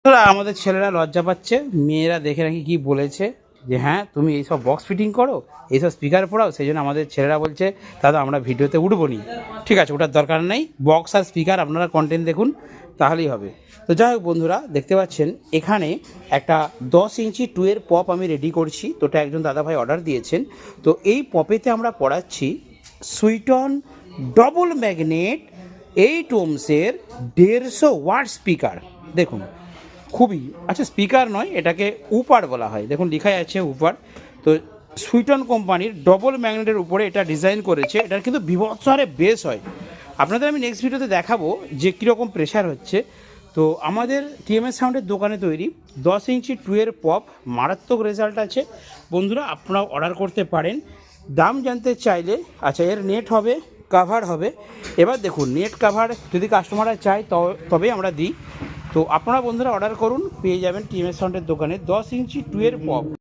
আমাদের ছেলেরা লজ্জা পাচ্ছে, মেয়েরা দেখে নাকি কি বলেছে যে হ্যাঁ তুমি এইসব বক্স ফিটিং করো, এইসব স্পিকার পড়াও, সেই জন্য আমাদের ছেলেরা বলছে দাদা আমরা ভিডিওতে উঠবো নি। ঠিক আছে, ওটার দরকার নেই, বক্স আর স্পিকার আপনারা কন্টেন্ট দেখুন তাহলেই হবে। তো যাই হোক বন্ধুরা, দেখতে পাচ্ছেন এখানে একটা 10 ইঞ্চি 2 এর পপ আমি রেডি করছি। তো ওটা একজন দাদাভাই অর্ডার দিয়েছেন। তো এই পপেতে আমরা পড়াচ্ছি সুইটন ডবল ম্যাগনেট 8 ওহমসের 150 ওয়াট স্পিকার। দেখুন খুবই আচ্ছা, স্পিকার নয়, এটাকে উপার বলা হয়। দেখুন লেখাই আছে উপার। তো সুইটন কোম্পানির ডবল ম্যাগনেটের উপরে এটা ডিজাইন করেছে। এটার কিন্তু বিভৎস হারে বেস হয়। আপনাদের আমি নেক্সট ভিডিওতে দেখাবো যে কীরকম প্রেশার হচ্ছে। তো আমাদের টিএমএস সাউন্ডের দোকানে তৈরি 10 ইঞ্চি 2 এর পপ মারাত্মক রেজাল্ট আছে বন্ধুরা, আপনারাও অর্ডার করতে পারেন। দাম জানতে চাইলে আচ্ছা, এর নেট হবে, কাভার হবে। এবার দেখুন নেট কাভার যদি কাস্টমাররা চায় তবেই আমরা দিই। তো আপনারা বন্ধুরা অর্ডার করুন, পেয়ে যাবেন টিএমএস সাউন্ডের দোকানে 10 ইঞ্চি 2 এর পপ।